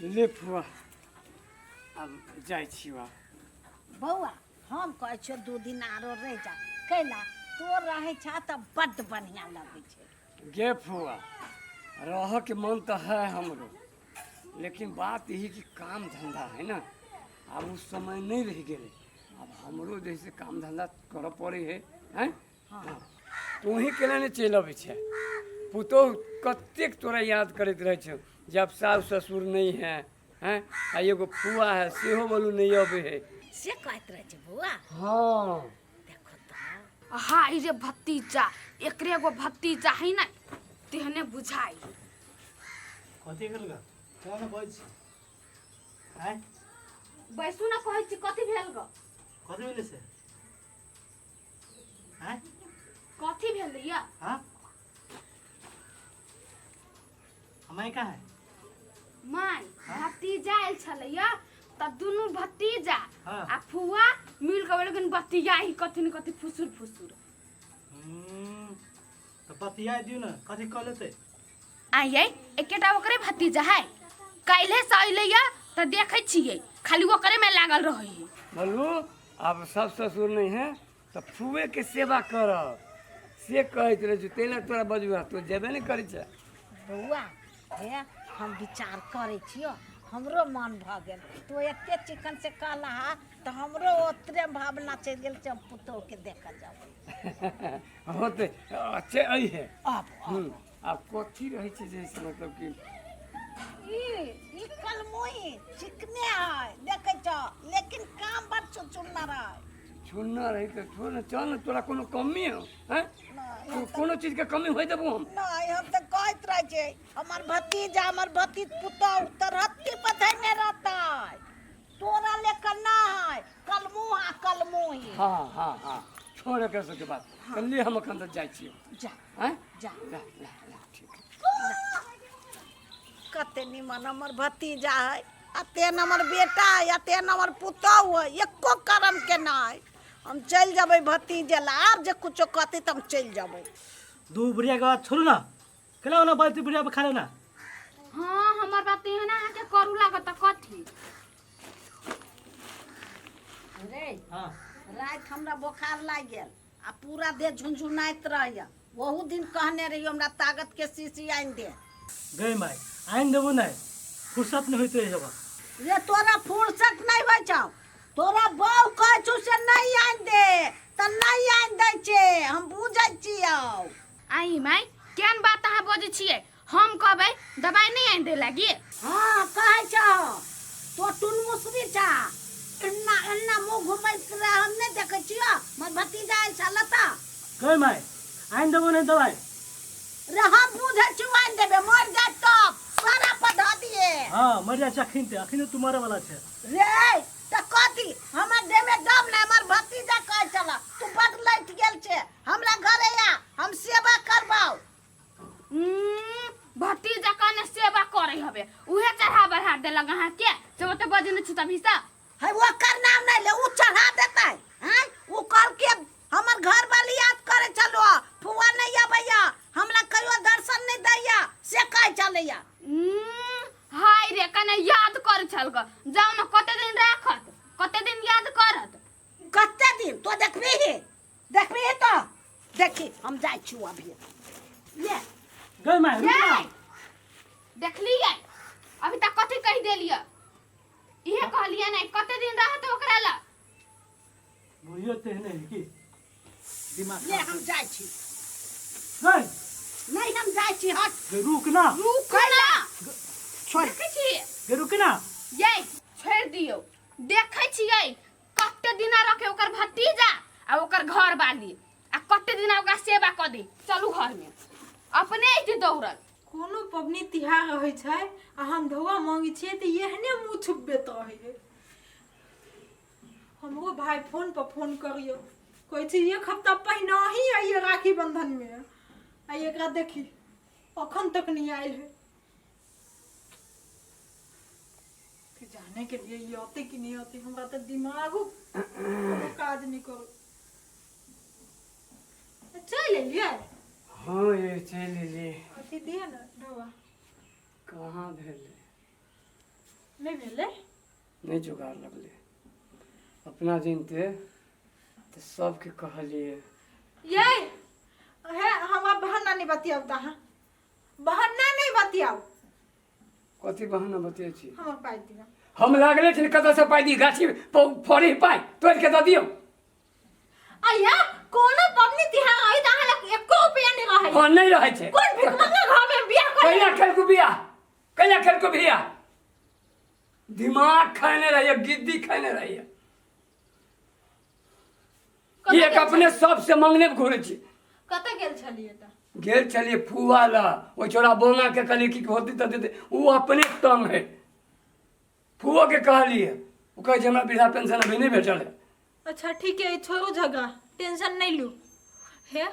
ले फुआ अब जाइ छी बा बौआ हम कहै छियौ 2 दिन आरो रह जा कैला तो रहे छा त बड्ड बढ़िया लगे छे। गे फुआ रह के मन तो है हमरो, लेकिन बात यही कि काम धंधा है ना, अब उस समय नहीं रह गए। अब हमरो जैसे काम धंधा कर पड़े है हैं। हाँ। तू ही केना ने चल अबे छे, पुतो कतेक तोरा याद करत रहे छो जब सास ससुर नहीं है हैं, आ एगो फुआ है सेहो बोलू नहीं अबे है से कहत रहे छे बौआ। हाँ देखो तो हाय रे भतीजा, एकरे गो भतीजा है ना तेहने बुझाई। कथी करगा कोन बज हैं बैसू ना कहै छी कथी भेल ग, कथी भेले से हैं कथी भेल या हां हमाय का है माय भतीजा आयल छलैया त दुनु भतीजा हाँ। आ फुआ मिल के लेकिन बतिया ही कथी न कथी फुसुर फुसुर। तो बतिया दियो ना कथी कह लेते आइए एकेटा ओकरे भतीजा है, काल्हे से अइलैया त देखै छियै खाली ओकरे में लागल रहै है। बोलू अब सब ससुर नहीं है तो फुए के सेवा कर से कहत रहे तेला तोरा बजुआ तो जेबे नहीं करे छे। बौआ हे हम विचार करे छियो, हमरो मन भ गेल तो एते चिकन से कहला तो हमरो ओतरे भावना चल गेल से पुतो के देखा जाओ होते अच्छे आई है। अब अब कथी रहे छे जैसे मतलब कि ई कलमोई चिकने है देखे छ, लेकिन काम बड़ चुनना रहा छुन्ना रही तो छोड़ चल ना, तोरा कोनो कमी है हैं, कोनो चीज के कमी होई देबो हम नहीं। हम तो कहत रहे छे हमर भतीजा हमर भतीज पुतो तरहत्ती पथने रहता है, तोरा लेकर ना है कलमू ही। हाँ हाँ हाँ छोड़ के सके बात कर लिए हम अखन तक जाय छी जा हैं जा ला ला ला ठीक कते निमन हमर भतीजा है, अतेन हमर बेटा है, अतेन हमर पुतौ है, एको करम के ना है। हम चल जबै भतीजे ला, आब जे कुछो कहते त हम चल जबै। दू बुढ़िया के बात छोड़ू ना, केला ना बात बुढ़िया पे खा लेना। हां हमर बात है ना के करू लागत कथी रे हां रात हमरा बुखार लाग गेल आ पूरा देह झुनझुनाइत रहया, बहुत दिन कहने रही हमरा ताकत के शीशी आइन दे। गई माय आइन देबो नहीं, फुर्सत नहीं होते जब ये तोरा फुर्सत नहीं होइ छौ, तोरा बहू कहै छु से नहीं आइन दे त नहीं आइन दै छे, हम बुझै छियौ। आई माय केन बात अहाँ बजै छियै, हम कहबै दवाई नहीं आइन दे लागी। हाँ कहै छौ तो टुन मुसरी छा इन्ना इन्ना मुंह घुमैत रह, हम नहीं देखै छियो मोर भतीजा आइ छलता। गई माय आइन देबो नहीं दवाई। रे हम बुझै छु आइन देबे, मर जा तब सारा पधा दिए। हां मरिया चखिन ते अखिन तुम्हारे वाला छे रे त कथी हमर देह में दम नहीं, हमर भतीजा कहै छला तू बड लैट गेल छे, हमरा घरे आ हम सेवा करबाऊ। भतीजा कने सेवा करे हबे उहे चढ़ा बढ़ा दे लगा हां के से ओते बजने छु तभी सा है वो कर नाम नहीं ले, उ चढ़ा देता है हैं, उ कर के हमर घर वाली याद करे चलो फुआ नहीं आबैया हमरा कहियो दर्शन नहीं दैया से कह चलैया। हाय रे कने याद कर छल ग जाऊ न कते दिन राखत कते दिन याद करत कते दिन तो देखबी तो देखी हम जाय छु अभी ले। गई माय देखलिए अभी तक कथी कह देलिए, इहे कहलिए नहीं कते दिन रहत ओकरा ला। बुढ़ियो ते नहीं की दिमाग ले हम जाय छी, गई नहीं हम जाय छी, हट रुक ना रुक ना छोड़ देखै छियै गे रुक ना ये छोड़ दियो, देखै छियै कते दिन रखे ओकर भतीजा आ ओकर घर वाली आ कते दिन ओकरा सेवा क दे। चलू घर में अपने इति दौड़ल कोनो पबनी तिहार रहै छै आ हम धोआ मांगी छियै त एहने मुंह छुपबे त है। हमरो भाई फोन पर फोन करियो कहै छै एक हफ्ता पहिने ही आइए राखी बंधन में आ एकरा देखी अखन तक नहीं आयल है, कि जाने के लिए ये आते कि नहीं आते, हमरा तो दिमाग काज नहीं करो। चल लिया हाँ ये चल ले अथी दिए ना ढोआ कहाँ भेले नहीं भेले नहीं जुगाड़ लगले अपना जिनते तो सबके कहलिए ये है हम बहाना नहीं बतियाओ ता बहाना नहीं बतियाओ कथी बहाना बतिया छी हम पाई दिया हम लागले छी कत से पाई दी गाछी फड़ी पाई तोड़ के द दियो आया कोनो पबनी तिहार आई ता हला एको रुपया नहीं रहे हां नहीं रहे छे कौन भिकमंगा घर में बियाह कर कैला खेल को बिया कैला खेल को बिया दिमाग खाने रहिए गिद्दी खाने रहिए एक अपने सबसे मांगने घूरे छी कत गेल छलिए ता गेल चलिए फुआ ला वो छोरा बोंगा के कहली कि होती तो देते वो अपने तंग है फुआ के कहलिए वो कहे हमरा वृद्धा पेंशन अभी नहीं भेटल है अच्छा ठीक है छोड़ो झगड़ा टेंशन नहीं लू है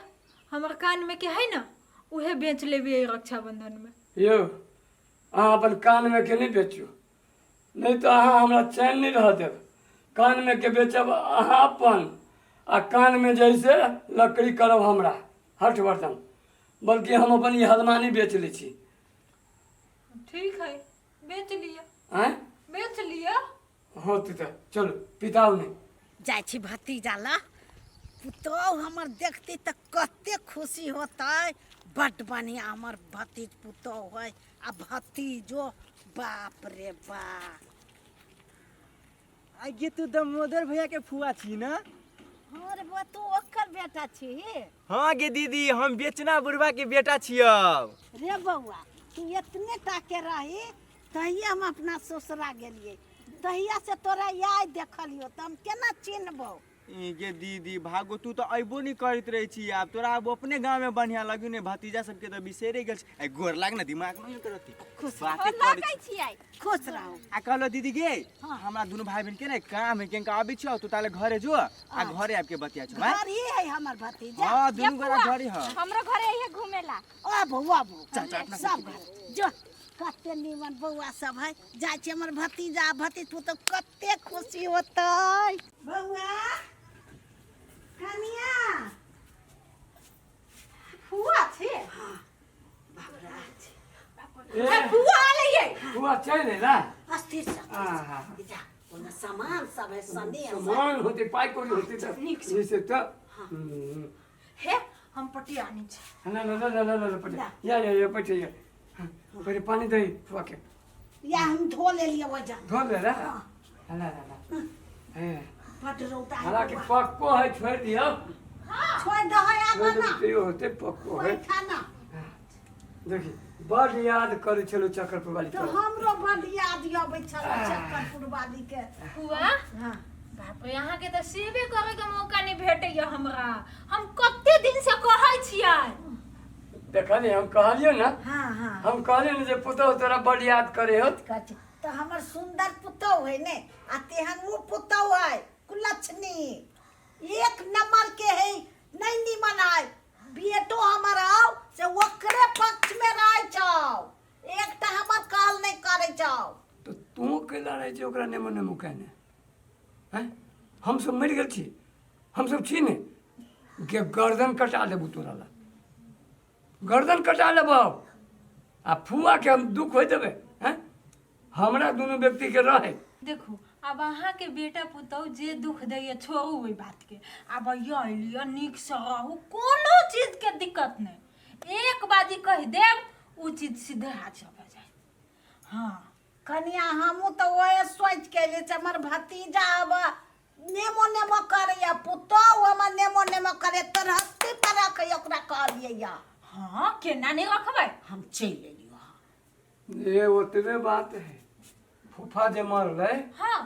हमर कान में के है ना उहे बेच लेबे रक्षाबंधन में यो अहाँ अपन कान में के नहीं बेचू नहीं तो अहाँ हमरा चैन नहीं रह देब कान में के बेचब अहाँ अपन आ कान में जैसे लकड़ी करब हमरा हट बर्तन बल्कि हम अपन ये हलमानी बेच ली छी ठीक है बेच लिया आँ बेच लिया होती तो चलो पिताऊ नहीं जाइ छी भतीजा ला पुतौ हमर देखती त कते खुशी होतै बड बढ़िया हमर भतीज पुतौ है आ भतीजो बाप रे बाप आगे तू दामोदर भैया के फुआ छी ना और बा तू ओकर बेटा छी हाँ गे दीदी हम बेचना बुढ़वा के बेटा छियो रे बउआ तू इतने टाके रही तहिया हम अपना ससुरा गेलिए तहिया से तोरा याद देखलियो त हम केना चिन्हबो गे दीदी भागो तू तो अइबो नहीं करत रही छी अब तोरा अब अपने गांव में बढ़िया लगी ने भतीजा सबके तो बिसेरे गेल ए गोर लाग ना दिमाग नहीं करती बातें करै छियै खुश रहो आ कहलो दीदी गे हाँ। हमरा दुनु भाई बहन के ना काम है केनका आबी छियो तू ताले घरे जो आ घरे आके बतिया छ घर ही है हमर भतीजा हां दुनु गोरा घरे ह हमरो घरे आइए घूमेला ओ बउआ बउ चल, चल, अपना सब घर जो कते निमन बउआ सब है जाइ छी हमर भतीजा भतीज पुतौ कते खुशी होतै बउआ कनिया फुआ छे बाबरा ए फुआ आले फुआ चले ना अस्थिर सब आहा जा ओना सामान सब है सने समान होते पाई कोरी होते तो जैसे तो है हम पटियानी छे ना ना ना ना ना पटे या पटे या पहले पानी दे फुआ के या हम धो ले लिए वजह धो ले ला ला ला ए बड रौदा है हालांकि बउआ। पक्को है छोड़ दियो छोड़ दो है आब ना तो होते पक्को है कोई खाना देखी बड़ याद करे चलो चक्रपुर वाली तो हमरो बड याद आबै छल चक्करपुर वाली के फुआ हां बाप रे यहाँ के तो सेवे करे के मौका नहीं भेटे हमरा हम कते दिन से कहै छियै देखलिए हम कहलियो ना हां हां हम कहलियो ना जे पुतौ तोरा बड़ याद करे हो कछ तो हमर सुंदर पुतौ है ने आ तेहन वो पुतौ है कुलछनी एक नंबर के है नहीं निमन है बेटो हमर आओ से ओकरे पक्ष में रह जाओ एकटा हमर काल नहीं करे जाओ तो तू केला रहे छै ओकरा नेमो नेमो कहने हैं हम सब मर गेल छी हम सब छी ने के गर्दन कटा लेबू तोरा ला गर्दन कटा लेबौ आ फुआ के हम दुख होय देबे हैं हमरा दोनों व्यक्ति के रहे देखो अब अहाँ के बेटा पुतौ जे दुख दैया छोड़ू ओई बात के अब यो लियो निक से रहू कोनो चीज के दिक्कत नहीं एक बाजी कह देब उ चीज सीधे हाथ हो जाए हां कनिया हमू तो ओए सोच के ले हमर भतीजा अब नेमो नेमो करे पुतौ हमर नेमो नेमो करे तोर हस्ती पर रख ओकरा कहलिए या हां केना नहीं रखबै हम चल लियो ये ओतबे बात है फूफा जे मरले हां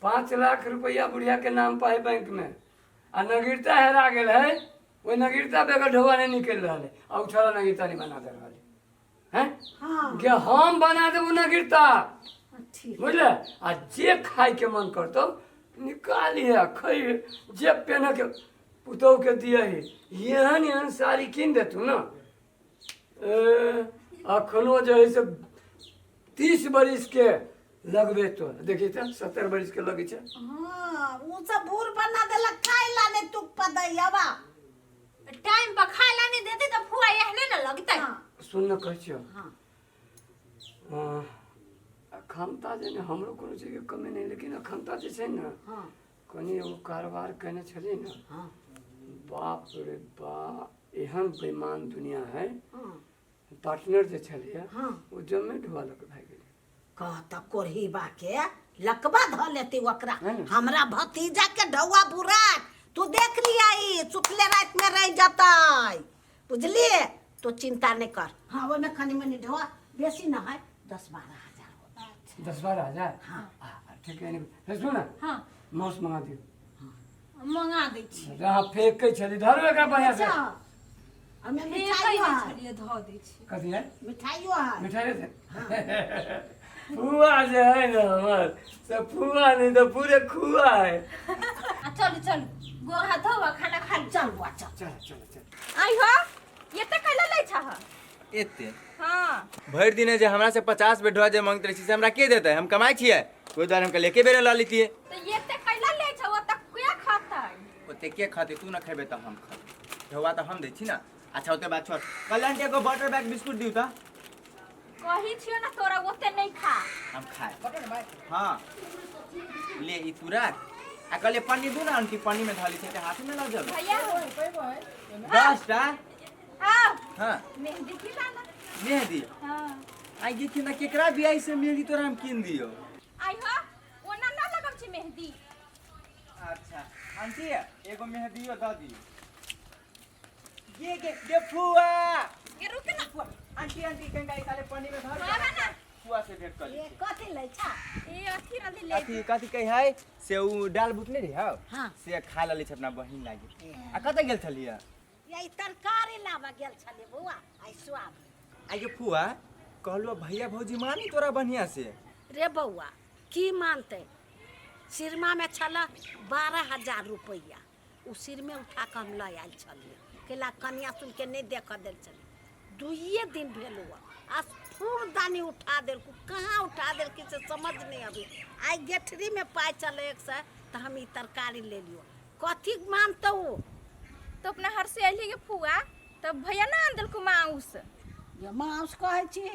5 लाख रुपया बुढ़िया के नाम पर है बैंक में आ नगीरता हेरा गेल है वो नगीरता बेगर ढोवा नहीं निकल रहा है और छोरा नगीरता नहीं बना दे रहा है हां कि हम बना देबू नगीरता ठीक बुझले आ जे खाए के मन करतो निकालिए खाइए जे पहन के पुतौ के दिए है एहन एहन साड़ी कीन देतू ना अखनो जो है से 30 बरिस के लगबे तो देखिए तो 70 बरिस के लगे छे हां उ सब बूढ़ बना देलक खाइ ला ने तुक पदैयावा टाइम पर खाइला नहीं देते तो फुआ एहने न लगतै हां सुन न कह छियो हां क्षमता जे ने हमरो कोनो चीज के कमी नहीं, लेकिन क्षमता जे छै ने हाँ कनी एगो कारोबार करने छलिए ना, हाँ बाप रे बाप एहन बेईमान दुनिया है। हाँ पार्टनर जे छलिए हाँ वो जमे ढुआ लग भाग गेलै। कहता कोरही बाके लकबा ध लेती ओकरा। है ना? हमरा भतीजा के ढौआ बुरात तू देख लिया ई सुतले रात में रह जाता, बुझलिए? तो चिंता नहीं कर। हाँ वो में खनी मनी ढौआ बेसी ना है, 10-12 हजार होता। 10-12 हजार। हाँ ठीक है। नहीं सुन ना, हाँ मांस मंगा दियो। मंगा दै छी। जहाँ फेंकै छली धरू एकरा बढ़िया से। अच्छा हमें फेकै मिठाइयो नै है, छलिए धऽ दै छी। कथी है? मिठाइयो है। मिठाई दे। फुआ जे है ना हमार, सब फुआ नहीं तो पूरे खुआ है। आ चलू चलू गोर हाथ धोब खाना खा ली। चल बुआ चल। चल चल चल। आई हो ये त कैला लै छह? एते हाँ भरि दिने जे हमरा से 50 बेर ढोआ जे मांगते रही से हमरा के देते? हम कमाई छिए, कोई द्वारा हमके लेके बेरे ला लेतिए। तो ये त कैला लै छह? ओ त क्या खाता है? ओते के खाते? तू ना खेबे त हम खा। ढोआ त हम दै छी ना। अच्छा ओते बात छोड़, कल्याण के एगो बटर बैग बिस्कुट दिउ त। कही छियो ना तोरा ओते नहीं खा। हम खाए। हाँ ले ई तू रख। आ कले पन्नी दू ना, आंटी पन्नी में धाली छै हाथ में ला जब। भैया 10 टा। आओ हाँ मेहंदी खिलाना। मेहंदी हाँ आई गे कि ना केकरा बियाह से मेहंदी तोरा हम किन दियो। आई हो ओना ना लगम छी मेहंदी। अच्छा आंटी एगो मेहंदियो द दी। ये फुआ। ये रुक ना। आंटी आंटी कहीं काले पानी में धर हाँ ना फुआ से भेंट कर ली। ये कथी लै छा? ये अथी रंदी ले। कथी कथी कही है से उ डाल बुट नहीं रही है हाँ से खा लली छ अपना बहिन लागी। आ कतऽ गेल छलिए? यही तरकारी लावा गेल छले बुआ आई स्वाद। आगे फुआ कहलो भैया भौजी मानी तोरा बढ़िया से। रे बउआ की मानते, सिरमा में छला 12,000 रुपया, उ सिर में उठा के हम लै आयल छलिए। केला कनिया सुन के नहीं देख दिल छलिए, 2 दिन भेल हुआ आज फूलदानी उठा दिल को, कहाँ उठा दिल कि से समझ नहीं अभी। आई गेठरी में पाई चले 100 तो हम ई तरकारी ले लियो। कथी मानते वो? तो अपना हर से आइली के फुआ तब भैया ना आंदल को माउस। ये मांस कहे छी,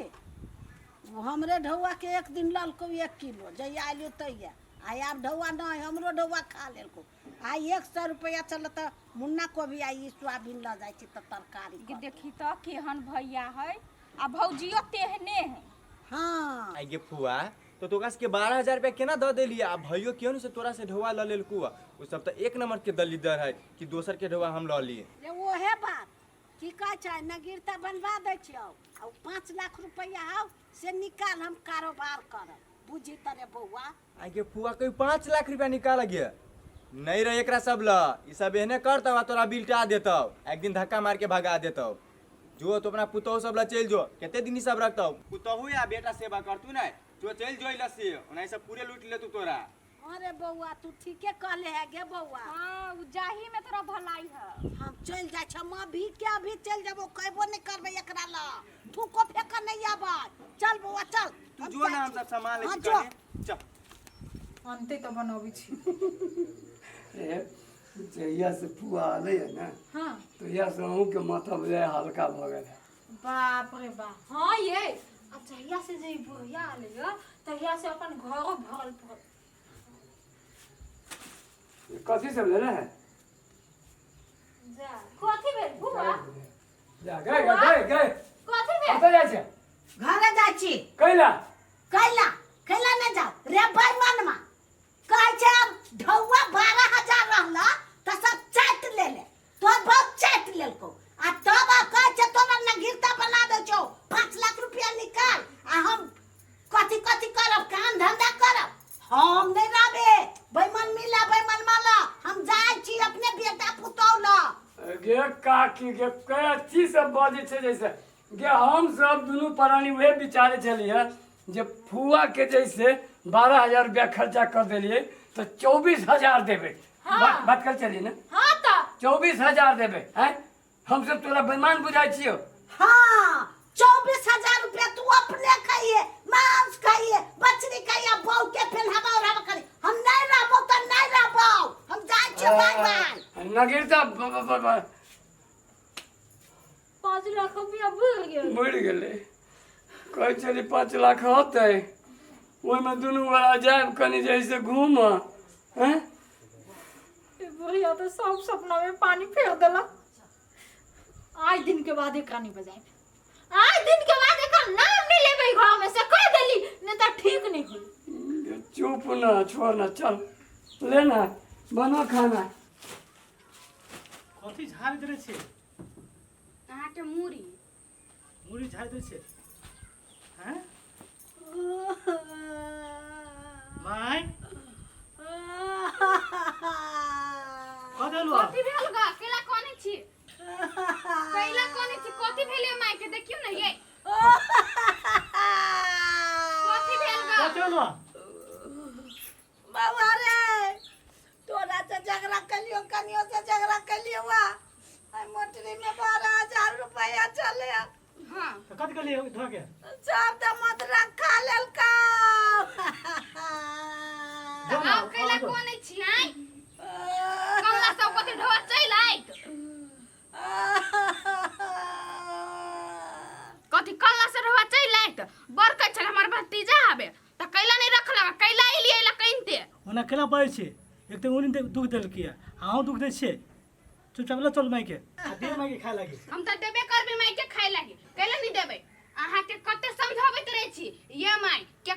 वो हमरे ढौआ के एक दिन लाल को 1 किलो जय आलियो तैया। आई आप ढौआ नहीं हमरो ढौआ खा लेल को। आई 100 रुपया चल त मुन्ना को भी आई सोयाबीन ला जाय छी त तरकारी कि कर। देखी तो केहन भैया है आ भौजियो तेहने है। हाँ आगे फुआ तो तोका के 12,000 रुपया केना द देली? आ भइयो क्यों से तोरा से ढोआ ल लेल कुआ? उ सब त एक नंबर के दलीदर है कि दोसर के ढोआ हम ल लिए। रे वो है बात की कहे छै न गिरता बनवा दे छियो आ 5 लाख रुपया हाउ से निकाल हम कारोबार करब, बुझी तरे बउआ। आगे फुआ कोई 5 लाख रुपया निकाल गया नहीं रहे एकरा सब ल। ई सब एहने करतौ तोरा बिल्टा देतौ, एक दिन धक्का मार के भगा देतौ। जो तो अपना पुतौ सब ला चल जो, केते दिन ई सब रखतौ? पुतौ या बेटा सेवा करतू ना, जो चल जो इला से ओनाई सब पूरे लूट ले तू तोरा। अरे बउआ तू ठीके कहले है गे बउआ। हाँ उ जाही में तोरा भलाई है। हम चल जाय छ मां भी के अभी चल जाबो, कहबो नहीं करबे एकरा ला, थूको फेंका नहीं आबा। चल बउआ चल तू जो ना हम सब सामान ले हाँ, के जो। चल। अन्ते त बनाबै छी। जहिया से फुआ आले है ना, हाँ तो यह से के माथा बुझाए हल्का भ गेल है। बाप रे बाप। हाँ ये अच्छा यहाँ से जे बुढ़िया आले ह तहिया से अपन घरो भरल पड़ल। कथी सब ले रहे हैं? जा कथी भेल बुआ? जा गए गए गए कथी भेल? कतऽ जाइ छै? घरे जाय छी। कैला कैला कैला नहीं जाओ रे भाई मनवा कहे छै अब ढौआ 12,000 रहला त सब चाट ले ले, तो बहुत चाट लेल को। आ तब कहे छै तोरा न गिरता बना दे छो 5 लाख रुपया निकाल आ हम कथी कथी करब, काम धंधा करब। हम नहीं रहबे बेईमान मिला बेईमान माला, हम जाय छी अपने बेटा पुतौला। गे काकी गे कया चीज सब बाजे छै जैसे गे हम सब दुनू प्राणी वही विचारे छलिए जे फुआ के जैसे 12,000 रुपया खर्चा कर दिलिए तो 24,000 देवे। बात कर चलिए ना, हाँ तो 24,000 देवे हैं। हम सब तोरा बेईमान बुझाई छियो? हाँ 24,000 रुपया तू अपने खाइए, मांस खाइए, बछड़ी खाइए, बहू के पहनावा ओढ़ावा करी। हम नहीं रहबो तो नहीं रहबो, हम जाय छी बाय बाय। नगिरता 5 लाख रुपया भूल गेल। मर गेले। कहे चली 5 लाख होते ओहिमे दुनू गोरा जायब कनी जैसे घूम हैं ए बुढ़िया तो सब सपना में पानी फेर देलक। आज दिन के बाद एकरा नहीं बजाए, आज दिन के बाद एकरा नाम नहीं लेबै घर में से, कह देली नहीं तो ठीक नहीं होई। चुप ना, छोड़ ना, चल लेना बना खाना। कथी झाड़ दे छे? अहाँके मुड़ी मुड़ी झाड़ दे छे हैं? माय कदलवा कथी भेल ग? केला कोनी छी? कैला कोनी छी? कथी भेले माय के देखियो न ये। कथी भेल ग? कदलवा बाबा रे, तोरा से झगड़ा कलियो, कनियो से झगड़ा कलियो वा। आई मोटरी में 12,000 रुपया चले, हां तो कद के लिए धो के सब तो मत रखा लेलका। आब कैला कोनी छी? आई कमला सब कथी ढोआ चैल आइत? कथी कल्ला से ढोआ चैल आइत? बरकै छल हमर भतीजा आबे त कैला नहीं रखला, कैला एलिए ला कइनते। ओना केला पड़े छे, एक तो उनी दुख देल किया, हां दुख दे छे। चुपचाप ले चल माई के, आ दे माई के खाए लागी। हम त देबे करबे माई के खाए लागी, कैला नहीं देबे? अहाँ के कते समझाबैत रहै छी ये माई के